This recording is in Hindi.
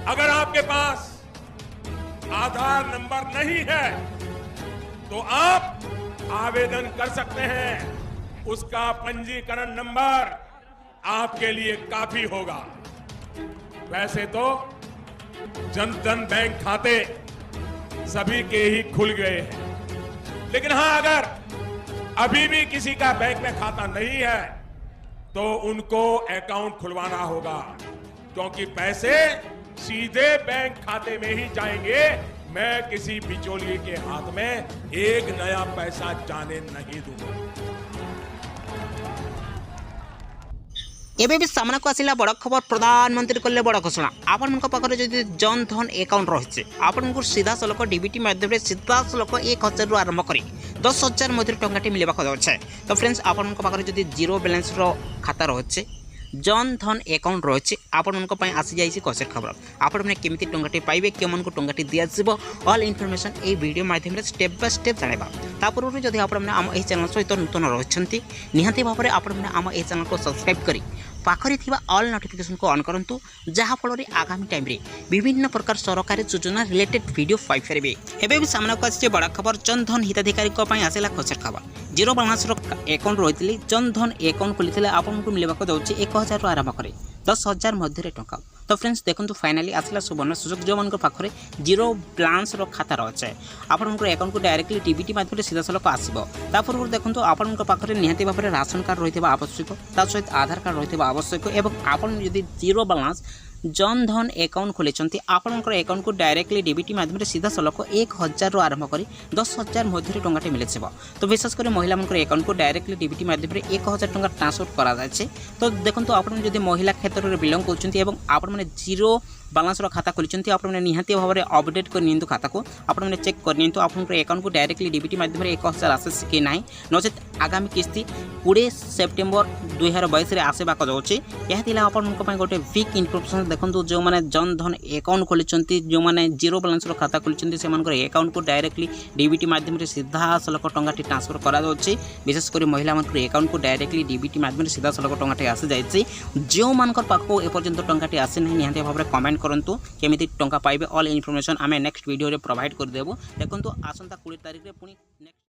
अगर आपके पास आधार नंबर नहीं है तो आप आवेदन कर सकते हैं। उसका पंजीकरण नंबर आपके लिए काफी होगा। वैसे तो जन धन बैंक खाते सभी के ही खुल गए हैं, लेकिन हां, अगर अभी भी किसी का बैंक में खाता नहीं है तो उनको अकाउंट खुलवाना होगा, क्योंकि पैसे सीधे बैंक खाते में ही जाएंगे। मैं किसी बिचौलिए के हाथ में एक नया पैसा जाने नहीं दूंगा। एबे भी सामना को आसिला बड़ खबर। प्रधानमंत्री कले बड़ घोषणा। आपण पाखे जदि जन धन अकाउंट रही आपन को सीधा सलख डीबीटी माध्यम सीधा सलख 1000 रु आरंभ कर 10,000 मध्य टंका मिलवा जाए। तो फ्रेंड्स आपण पाखे जदि जीरो बैलेंस खाता रही जन धन अकाउंट रही आपण आसी जाइए कसेर खबर। आपण मैंने केमी टंकाटी पाइबे केमन को टंकाटी दिज्व ऑल इनफॉरमेशन ये वीडियो माध्यम स्टेप बाय स्टेप जाना। तापूर्व जदि आम यह चैनल सहित नूतन रही निहाती भाव में आपण आम यह चैनल को सब्सक्राइब करी पाखरे थिबा ऑल नोटिफिकेशन को ऑन करंतु, जहाँ फल आगामी टाइम रे विभिन्न प्रकार सरकारी योजना रिलेटेड वीडियो पाई पारे। एबे भी सामना को आसी बड़ा खबर। जन धन हिताधिकारी आसला खचर खबर। जीरो बैलेंस अकाउंट रही जन धन अकाउंट खोली आपको मिलवा जाऊँगी 1000 रु आरंभ कर 10,000 मध्य टंका। तो फ्रेंड्स देखो फाइनाली आसला सुवर्ण सुजोग जो मान पाखे जीरो बैलेंस खाता रही आपंकर अकाउंट को डायरेक्टली डीबीटी माध्यम सीधा सलख आसो। पूर्व देखो आपण पाखे निहाती भाव में राशन कार्ड रही आवश्यक, ता सहित आधार कार्ड रही आवश्यक। एवं आपन जदि zero balance Jan Dhan account खोली आपंकर अकाउंट को डायरेक्टली डीबीटी माध्यम सीधा सलख 1000 रु आरंभ कर 10,000 मध्य टंका मिले। तो विशेषकर महिला अकाउंट को डायरेक्टली डीबीटी माध्यम 1000 टंका ट्रांसफर करा। तो देखो आप महिला क्षेत्र में बिलंग कर जीरो बैलेंस खाता खोली आपने निहाती भाव में अपडेट कर खाता को आपने चेक करनी अकाउंट को डायरेक्टली डीबीटी माध्यम 1000 आसे कि ना नचेत आगामी किस्ती 20 सेप्टेम्बर 2022 में आसवा जाऊँगी। यह आप गोटे वीक इनफर्मेशन। देखो जो मैंने जन धन अकाउंट खोली जो मैंने जीरो बैलेंस खाता खोली से अकाउंट को डायरेक्टली डीबीटी माध्यम सीधा सलख टंकाटी ट्रांसफर करा। विशेषकर महिला अकाउंट को डायरेक्टली डीबीटी माध्यम सीधा सलख टंकाटी आसी जाए। जो मान पाखक एपर्यंत टंकाटी आसी ना निहाती भाव में कमेंट करंतु केमिति टंका पाइबे ऑल इनफॉरमेशन आमे नेक्स्ट वीडियो रे प्रोवाइड कर देबो। देखंतु आसंता 20 तारिख रे पुनी